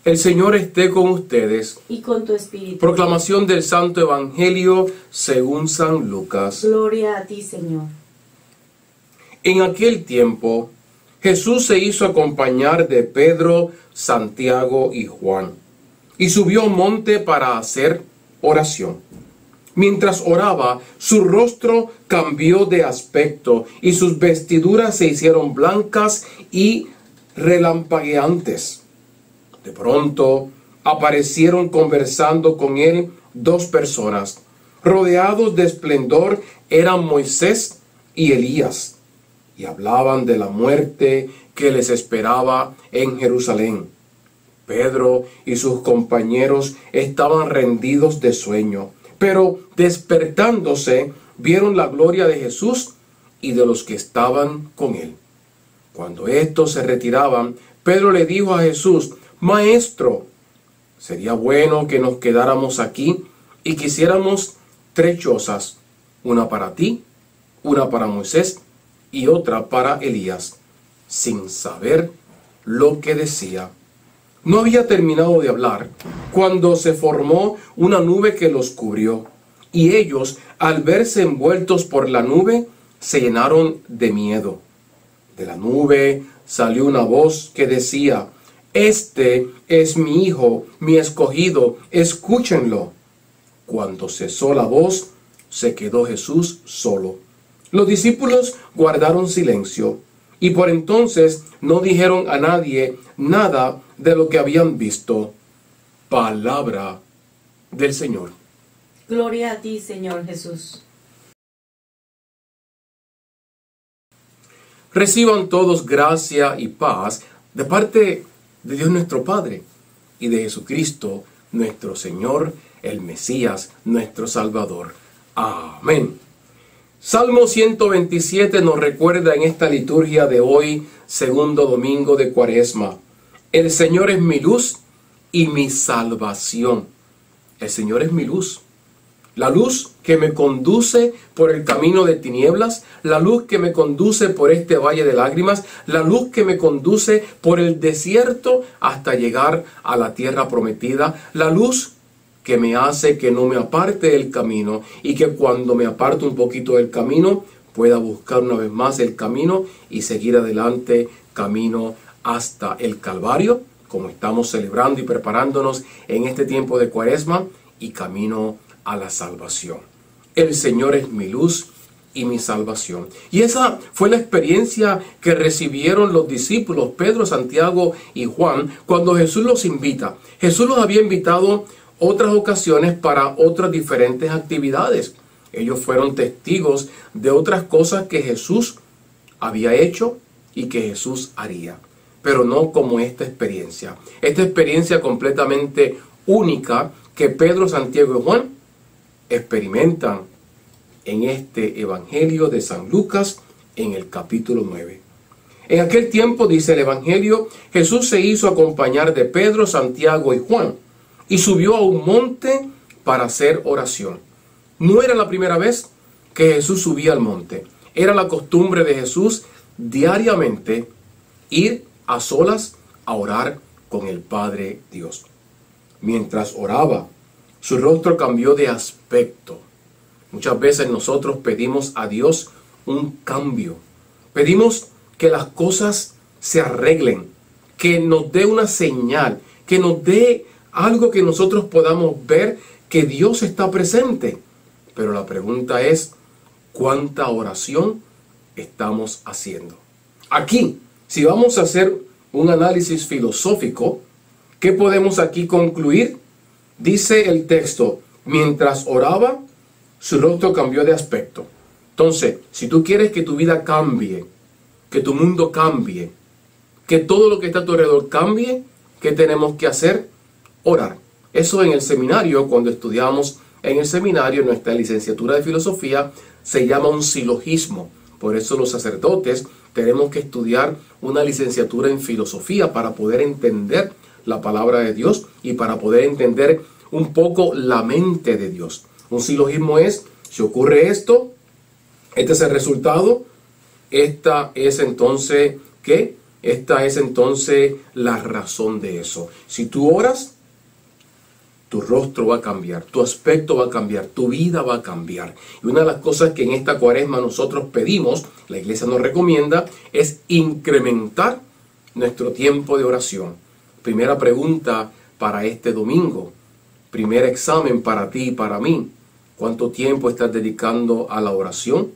El Señor esté con ustedes. Y con tu espíritu. Proclamación del Santo Evangelio según San Lucas. Gloria a ti, Señor. En aquel tiempo, Jesús se hizo acompañar de Pedro, Santiago y Juan, y subió a un monte para hacer oración. Mientras oraba, su rostro cambió de aspecto, y sus vestiduras se hicieron blancas y relampagueantes. De pronto aparecieron conversando con él dos personas. Rodeados de esplendor eran Moisés y Elías, y hablaban de la muerte que les esperaba en Jerusalén. Pedro y sus compañeros estaban rendidos de sueño, pero despertándose vieron la gloria de Jesús y de los que estaban con él. Cuando estos se retiraban, Pedro le dijo a Jesús: Maestro, sería bueno que nos quedáramos aquí y que hiciéramos 3 chozas, una para ti, una para Moisés y otra para Elías, sin saber lo que decía. No había terminado de hablar cuando se formó una nube que los cubrió, y ellos, al verse envueltos por la nube, se llenaron de miedo. De la nube salió una voz que decía: Este es mi Hijo, mi escogido, escúchenlo. Cuando cesó la voz, se quedó Jesús solo. Los discípulos guardaron silencio, y por entonces no dijeron a nadie nada de lo que habían visto. Palabra del Señor. Gloria a ti, Señor Jesús. Reciban todos gracia y paz de parte de Dios nuestro Padre y de Jesucristo nuestro Señor, el Mesías, nuestro Salvador. Amén. Salmo 127 nos recuerda en esta liturgia de hoy, segundo domingo de Cuaresma: el Señor es mi luz y mi salvación. El Señor es mi luz. La luz que me conduce por el camino de tinieblas, la luz que me conduce por este valle de lágrimas, la luz que me conduce por el desierto hasta llegar a la tierra prometida, la luz que me hace que no me aparte del camino y que cuando me aparto un poquito del camino pueda buscar una vez más el camino y seguir adelante camino hasta el Calvario, como estamos celebrando y preparándonos en este tiempo de Cuaresma, y camino a la salvación. El Señor es mi luz y mi salvación. Y esa fue la experiencia que recibieron los discípulos Pedro, Santiago y Juan cuando Jesús los invita. Jesús los había invitado otras ocasiones para otras diferentes actividades. Ellos fueron testigos de otras cosas que Jesús había hecho y que Jesús haría, pero no como esta experiencia. Esta experiencia completamente única que Pedro, Santiago y Juan experimentan en este Evangelio de San Lucas en el capítulo 9. En aquel tiempo, dice el Evangelio, Jesús se hizo acompañar de Pedro, Santiago y Juan y subió a un monte para hacer oración. No era la primera vez que Jesús subía al monte. Era la costumbre de Jesús diariamente ir a solas a orar con el Padre Dios. Mientras oraba, su rostro cambió de aspecto. Muchas veces nosotros pedimos a Dios un cambio. Pedimos que las cosas se arreglen, que nos dé una señal, que nos dé algo que nosotros podamos ver que Dios está presente. Pero la pregunta es, ¿cuánta oración estamos haciendo? Aquí, si vamos a hacer un análisis filosófico, ¿qué podemos aquí concluir? Dice el texto: mientras oraba, su rostro cambió de aspecto. Entonces, si tú quieres que tu vida cambie, que tu mundo cambie, que todo lo que está a tu alrededor cambie, ¿qué tenemos que hacer? Orar. Eso en el seminario, cuando estudiamos en el seminario, nuestra licenciatura de filosofía, se llama un silogismo. Por eso los sacerdotes tenemos que estudiar una licenciatura en filosofía para poder entender la palabra de Dios y para poder entender un poco la mente de Dios. Un silogismo es: si ocurre esto, este es el resultado, esta es entonces, ¿qué? Esta es entonces la razón de eso. Si tú oras, tu rostro va a cambiar, tu aspecto va a cambiar, tu vida va a cambiar. Y una de las cosas que en esta cuaresma nosotros pedimos, la iglesia nos recomienda, es incrementar nuestro tiempo de oración. Primera pregunta para este domingo, primer examen para ti y para mí. ¿Cuánto tiempo estás dedicando a la oración?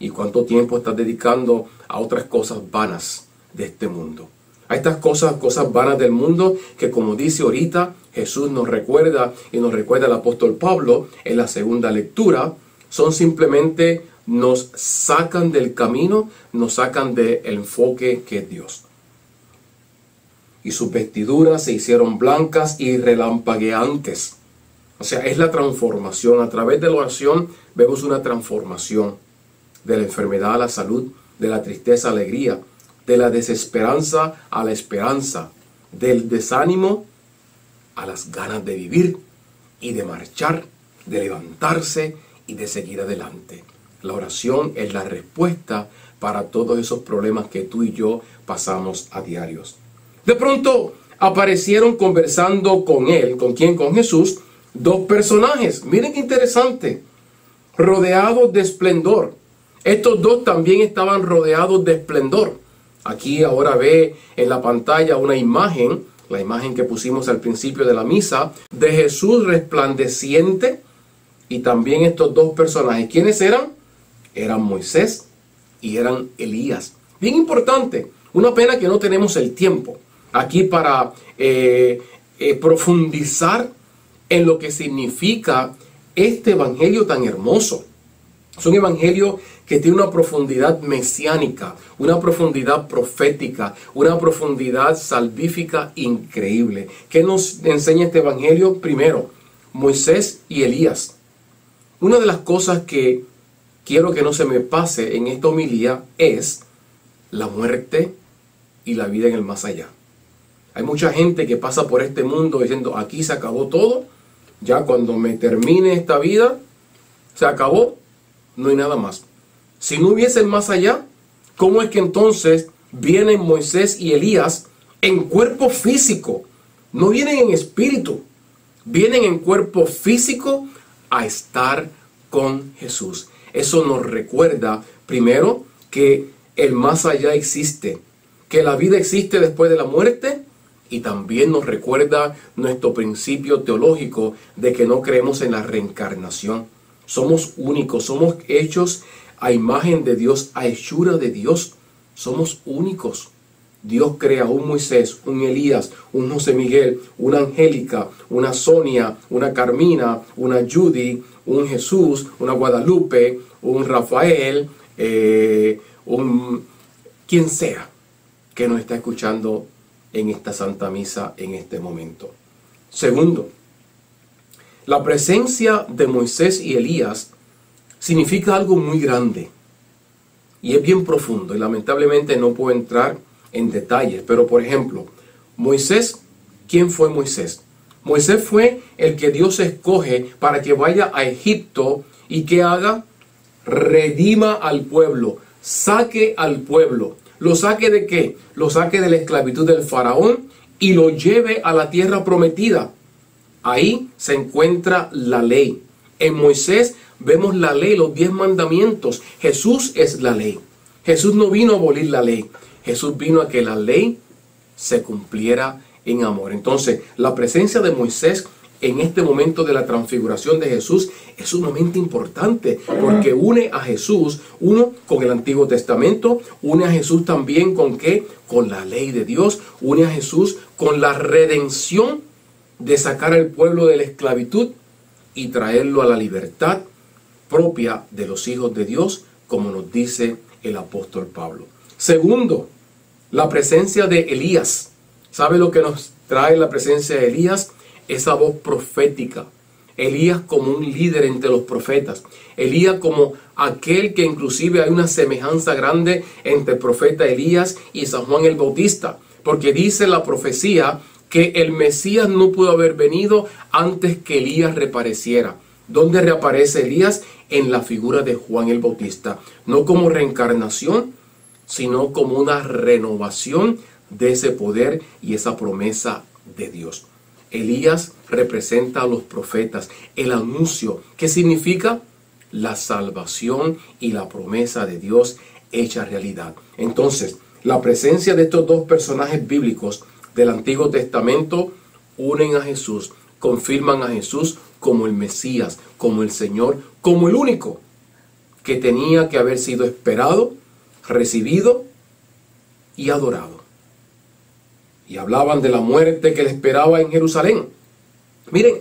¿Y cuánto tiempo estás dedicando a otras cosas vanas de este mundo? A estas cosas vanas del mundo que, como dice ahorita, Jesús nos recuerda y nos recuerda el apóstol Pablo en la segunda lectura, son simplemente, nos sacan del camino, nos sacan del enfoque que es Dios. Y sus vestiduras se hicieron blancas y relampagueantes. O sea, es la transformación. A través de la oración vemos una transformación de la enfermedad a la salud, de la tristeza a la alegría, de la desesperanza a la esperanza, del desánimo a las ganas de vivir y de marchar, de levantarse y de seguir adelante. La oración es la respuesta para todos esos problemas que tú y yo pasamos a diarios. De pronto aparecieron conversando con él, ¿con quién? Con Jesús, dos personajes. Miren qué interesante, rodeados de esplendor. Estos dos también estaban rodeados de esplendor. Aquí ahora ve en la pantalla una imagen, la imagen que pusimos al principio de la misa, de Jesús resplandeciente y también estos dos personajes. ¿Quiénes eran? Eran Moisés y eran Elías. Bien importante, una pena que no tenemos el tiempo aquí para profundizar en lo que significa este evangelio tan hermoso. Es un evangelio que tiene una profundidad mesiánica, una profundidad profética, una profundidad salvífica increíble. ¿Qué nos enseña este evangelio? Primero, Moisés y Elías. Una de las cosas que quiero que no se me pase en esta homilía es la muerte y la vida en el más allá. Hay mucha gente que pasa por este mundo diciendo, aquí se acabó todo, ya cuando me termine esta vida, se acabó, no hay nada más. Si no hubiese el más allá, ¿cómo es que entonces vienen Moisés y Elías en cuerpo físico? No vienen en espíritu, vienen en cuerpo físico a estar con Jesús. Eso nos recuerda, primero, que el más allá existe, que la vida existe después de la muerte, y también nos recuerda nuestro principio teológico de que no creemos en la reencarnación. Somos únicos, somos hechos a imagen de Dios, a hechura de Dios. Somos únicos. Dios crea un Moisés, un Elías, un José Miguel, una Angélica, una Sonia, una Carmina, una Judy, un Jesús, una Guadalupe, un Rafael, quien sea que nos está escuchando en esta Santa Misa en este momento. Segundo, la presencia de Moisés y Elías significa algo muy grande y es bien profundo y lamentablemente no puedo entrar en detalles, pero por ejemplo, Moisés, ¿quién fue Moisés? Moisés fue el que Dios escoge para que vaya a Egipto y que haga, redima al pueblo, saque al pueblo. ¿Lo saque de qué? Lo saque de la esclavitud del faraón y lo lleve a la tierra prometida. Ahí se encuentra la ley. En Moisés vemos la ley, los 10 mandamientos. Jesús es la ley. Jesús no vino a abolir la ley. Jesús vino a que la ley se cumpliera en amor. Entonces, la presencia de Moisés en este momento de la transfiguración de Jesús es sumamente importante porque une a Jesús, uno con el Antiguo Testamento, une a Jesús también con ¿qué? Con la ley de Dios, une a Jesús con la redención de sacar al pueblo de la esclavitud y traerlo a la libertad propia de los hijos de Dios, como nos dice el apóstol Pablo. Segundo, la presencia de Elías. ¿Sabe lo que nos trae la presencia de Elías? Esa voz profética. Elías como un líder entre los profetas. Elías como aquel que inclusive hay una semejanza grande entre el profeta Elías y San Juan el Bautista. Porque dice la profecía que el Mesías no pudo haber venido antes que Elías reapareciera. ¿Dónde reaparece Elías? En la figura de Juan el Bautista. No como reencarnación, sino como una renovación de ese poder y esa promesa de Dios. Elías representa a los profetas, el anuncio, que significa la salvación y la promesa de Dios hecha realidad. Entonces, la presencia de estos dos personajes bíblicos del Antiguo Testamento unen a Jesús, confirman a Jesús como el Mesías, como el Señor, como el único que tenía que haber sido esperado, recibido y adorado. Y hablaban de la muerte que le esperaba en Jerusalén. Miren,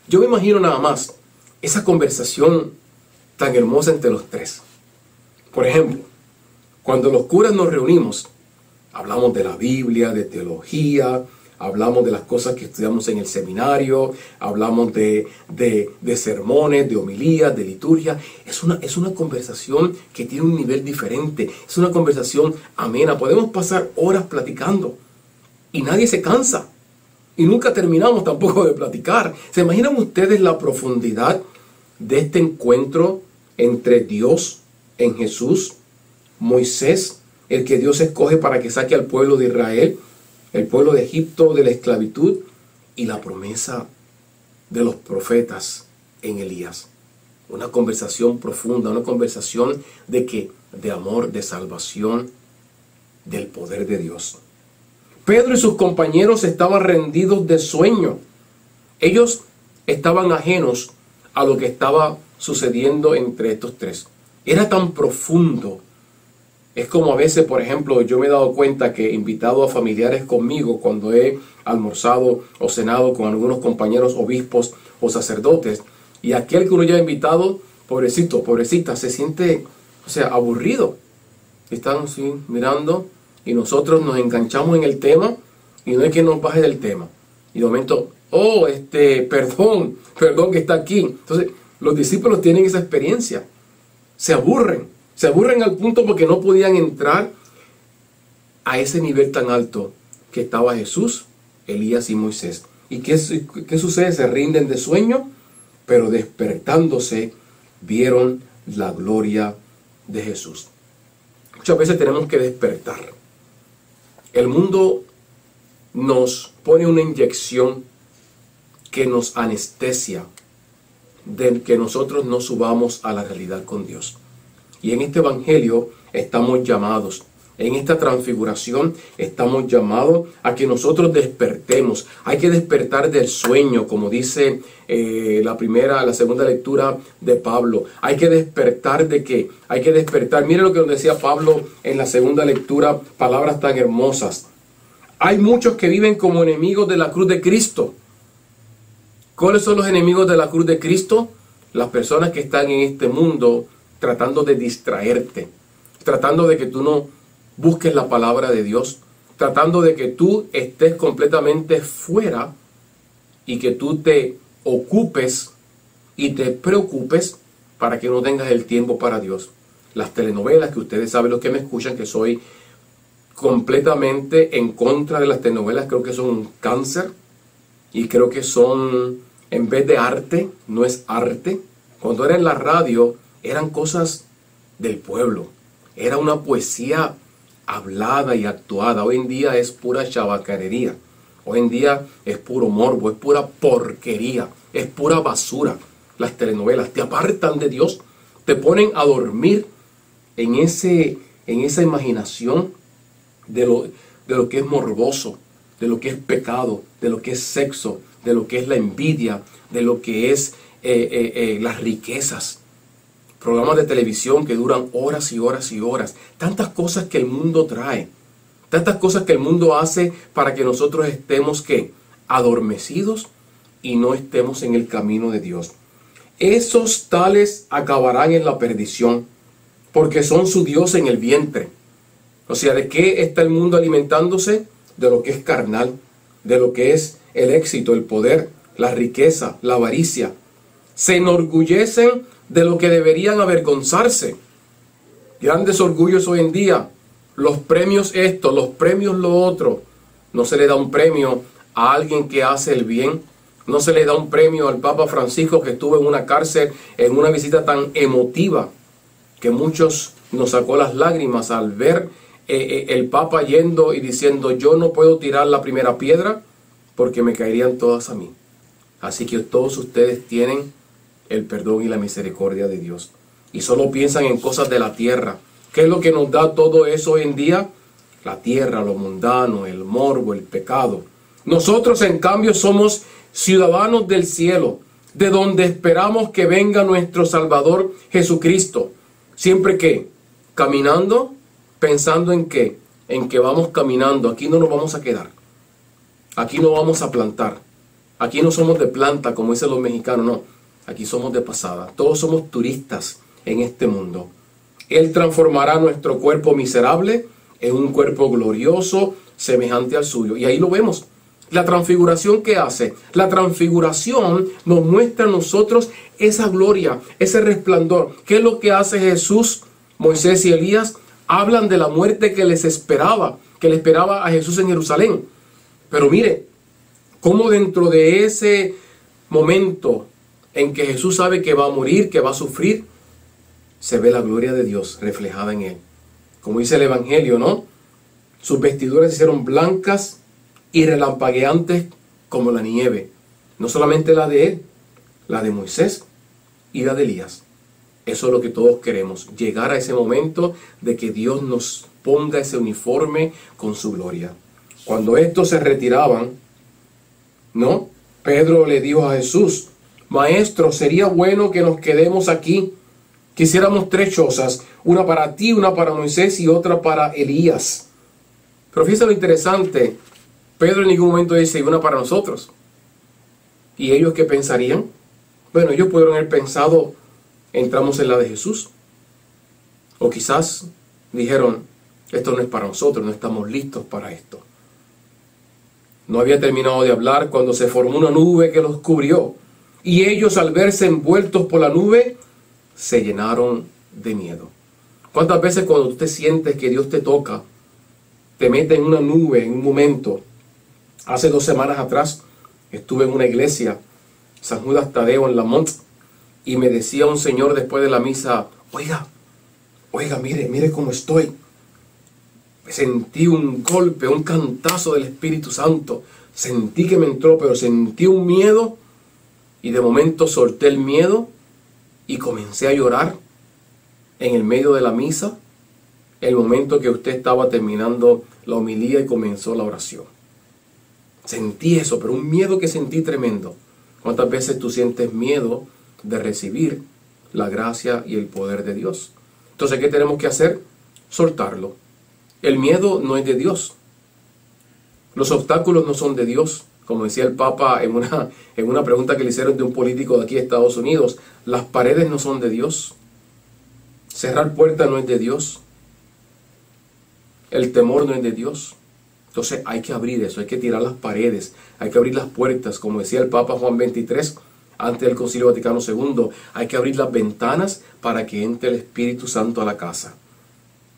yo me imagino nada más esa conversación tan hermosa entre los tres. Por ejemplo, cuando los curas nos reunimos, hablamos de la Biblia, de teología, hablamos de las cosas que estudiamos en el seminario, hablamos de sermones, de homilías, de liturgia. Es una conversación que tiene un nivel diferente, es una conversación amena. Podemos pasar horas platicando y nadie se cansa. Y nunca terminamos tampoco de platicar. ¿Se imaginan ustedes la profundidad de este encuentro entre Dios en Jesús, Moisés, el que Dios escoge para que saque al pueblo de Israel, el pueblo de Egipto de la esclavitud, y la promesa de los profetas en Elías? Una conversación profunda, una conversación de amor, de salvación, del poder de Dios. Pedro y sus compañeros estaban rendidos de sueño. Ellos estaban ajenos a lo que estaba sucediendo entre estos tres. Era tan profundo. Es como a veces, por ejemplo, yo me he dado cuenta que he invitado a familiares conmigo cuando he almorzado o cenado con algunos compañeros obispos o sacerdotes, y aquel que uno ya ha invitado, pobrecito, pobrecita, se siente, aburrido. Están así mirando y nosotros nos enganchamos en el tema y no es que nos baje del tema. Y de momento, perdón que está aquí. Entonces, los discípulos tienen esa experiencia. Se aburren al punto porque no podían entrar a ese nivel tan alto que estaba Jesús, Elías y Moisés. ¿Y qué sucede? Se rinden de sueño, pero despertándose vieron la gloria de Jesús. Muchas veces tenemos que despertar. El mundo nos pone una inyección que nos anestesia de que nosotros no subamos a la realidad con Dios. Y en este evangelio estamos llamados, en esta transfiguración estamos llamados a que nosotros despertemos. Hay que despertar del sueño, como dice la segunda lectura de Pablo. Hay que despertar de qué? Hay que despertar. Mire lo que nos decía Pablo en la segunda lectura, palabras tan hermosas. Hay muchos que viven como enemigos de la cruz de Cristo. ¿Cuáles son los enemigos de la cruz de Cristo? Las personas que están en este mundo tratando de distraerte, tratando de que tú no busques la palabra de Dios, tratando de que tú estés completamente fuera y que tú te ocupes y te preocupes para que no tengas el tiempo para Dios. Las telenovelas, que ustedes saben, los que me escuchan, que soy completamente en contra de las telenovelas, creo que son un cáncer y creo que son, en vez de arte, no es arte. Cuando era en la radio, eran cosas del pueblo, era una poesía hablada y actuada. Hoy en día es pura chabacanería, hoy en día es puro morbo, es pura porquería, es pura basura. Las telenovelas te apartan de Dios, te ponen a dormir en esa imaginación de lo que es morboso, de lo que es pecado, de lo que es sexo, de lo que es la envidia, de lo que es las riquezas. Programas de televisión que duran horas y horas y horas. Tantas cosas que el mundo trae. Tantas cosas que el mundo hace para que nosotros estemos, ¿qué? Adormecidos y no estemos en el camino de Dios. Esos tales acabarán en la perdición, porque son su Dios en el vientre. O sea, ¿de qué está el mundo alimentándose? De lo que es carnal, de lo que es el éxito, el poder, la riqueza, la avaricia. Se enorgullecen de lo que deberían avergonzarse. Grandes orgullos hoy en día. Los premios esto, los premios lo otro. No se le da un premio a alguien que hace el bien. No se le da un premio al Papa Francisco, que estuvo en una cárcel en una visita tan emotiva. que muchos nos sacó las lágrimas al ver el Papa yendo y diciendo: yo no puedo tirar la primera piedra porque me caerían todas a mí. Así que todos ustedes tienen el perdón y la misericordia de Dios. Y solo piensan en cosas de la tierra. ¿Qué es lo que nos da todo eso hoy en día? La tierra, lo mundano, el morbo, el pecado. Nosotros, en cambio, somos ciudadanos del cielo, de donde esperamos que venga nuestro Salvador Jesucristo. Siempre que caminando, pensando en qué, en que vamos caminando. Aquí no nos vamos a quedar. Aquí no vamos a plantar. Aquí no somos de planta, como dicen los mexicanos, no. Aquí somos de pasada. Todos somos turistas en este mundo. Él transformará nuestro cuerpo miserable en un cuerpo glorioso, semejante al suyo. Y ahí lo vemos. La transfiguración que hace. La transfiguración nos muestra a nosotros esa gloria, ese resplandor. ¿Qué es lo que hace Jesús? Moisés y Elías hablan de la muerte que les esperaba, que le esperaba a Jesús en Jerusalén. Pero mire, cómo dentro de ese momento en que Jesús sabe que va a morir, que va a sufrir, se ve la gloria de Dios reflejada en él. Como dice el Evangelio, ¿no? Sus vestiduras se hicieron blancas y relampagueantes como la nieve. No solamente la de él, la de Moisés y la de Elías. Eso es lo que todos queremos, llegar a ese momento de que Dios nos ponga ese uniforme con su gloria. Cuando estos se retiraban, ¿no? Pedro le dijo a Jesús: Maestro, sería bueno que nos quedemos aquí. Quisiéramos 3 chozas, una para ti, una para Moisés y otra para Elías. Pero fíjense lo interesante, Pedro en ningún momento dice: y una para nosotros. ¿Y ellos qué pensarían? Bueno, ellos pudieron haber pensado: entramos en la de Jesús. O quizás dijeron: esto no es para nosotros, no estamos listos para esto. No había terminado de hablar cuando se formó una nube que los cubrió. Y ellos, al verse envueltos por la nube, se llenaron de miedo. ¿Cuántas veces cuando tú te sientes que Dios te toca, te mete en una nube en un momento? Hace 2 semanas atrás estuve en una iglesia, San Judas Tadeo en Lamont, y me decía un señor después de la misa: oiga, mire cómo estoy. Sentí un golpe, un cantazo del Espíritu Santo. Sentí que me entró, pero sentí un miedo. Y de momento solté el miedo y comencé a llorar en el medio de la misa. El momento que usted estaba terminando la homilía y comenzó la oración. Sentí eso, pero un miedo que sentí tremendo. ¿Cuántas veces tú sientes miedo de recibir la gracia y el poder de Dios? Entonces, ¿qué tenemos que hacer? Soltarlo. El miedo no es de Dios. Los obstáculos no son de Dios. Como decía el Papa en una pregunta que le hicieron de un político de aquí de Estados Unidos: las paredes no son de Dios. Cerrar puertas no es de Dios. El temor no es de Dios. Entonces hay que abrir eso, hay que tirar las paredes, hay que abrir las puertas. Como decía el Papa Juan XXIII, antes del Concilio Vaticano II, hay que abrir las ventanas para que entre el Espíritu Santo a la casa.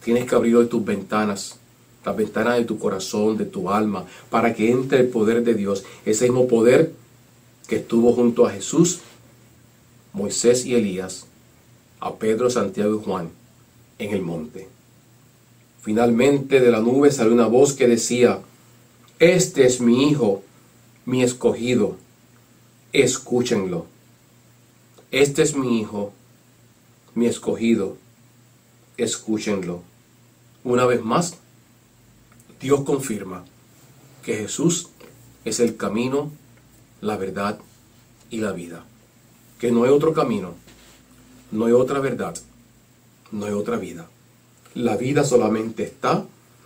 Tienes que abrir hoy tus ventanas, las ventanas de tu corazón, de tu alma, para que entre el poder de Dios. Ese mismo poder que estuvo junto a Jesús, Moisés y Elías, a Pedro, Santiago y Juan en el monte. Finalmente de la nube salió una voz que decía: este es mi Hijo, mi escogido, escúchenlo. Este es mi Hijo, mi escogido, escúchenlo. Una vez más, Dios confirma que Jesús es el camino, la verdad y la vida. Que no hay otro camino, no hay otra verdad, no hay otra vida. La vida solamente está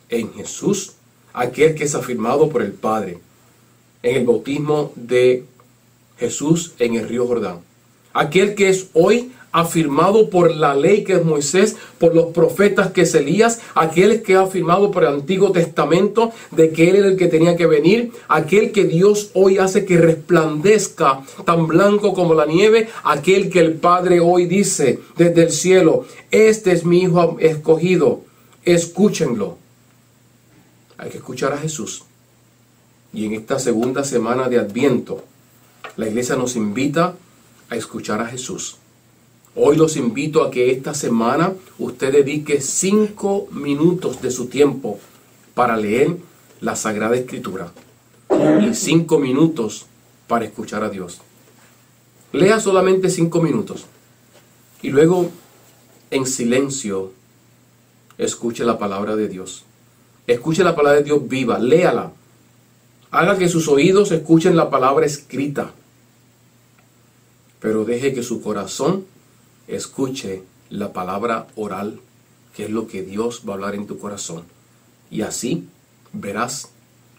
en Jesús, aquel que es afirmado por el Padre, en el bautismo de Jesús en el río Jordán. Aquel que es hoy afirmado por la ley que es Moisés, por los profetas que es Elías, aquel que es afirmado por el Antiguo Testamento de que Él era el que tenía que venir, aquel que Dios hoy hace que resplandezca tan blanco como la nieve, aquel que el Padre hoy dice desde el cielo: este es mi Hijo escogido, escúchenlo. Hay que escuchar a Jesús. Y en esta segunda semana de Adviento, la iglesia nos invita a escuchar a Jesús. Hoy los invito a que esta semana usted dedique 5 minutos de su tiempo para leer la Sagrada Escritura y 5 minutos para escuchar a Dios. Lea solamente 5 minutos y luego en silencio escuche la palabra de Dios. Escuche la palabra de Dios viva, léala. Haga que sus oídos escuchen la palabra escrita, pero deje que su corazón escuche la palabra oral, que es lo que Dios va a hablar en tu corazón. Y así verás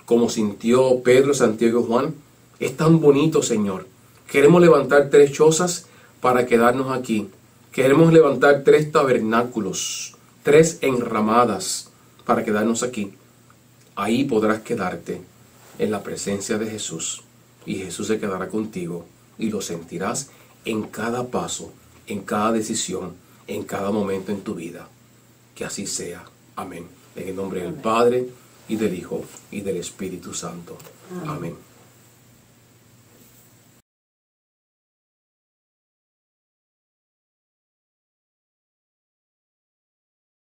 cómo sintió Pedro, Santiago y Juan. Es tan bonito, Señor. Queremos levantar 3 chozas para quedarnos aquí. Queremos levantar 3 tabernáculos, 3 enramadas para quedarnos aquí. Ahí podrás quedarte en la presencia de Jesús. Y Jesús se quedará contigo y lo sentirás en cada paso, en cada decisión, en cada momento en tu vida. Que así sea. Amén. En el nombre del Padre, y del Hijo, y del Espíritu Santo. Amén.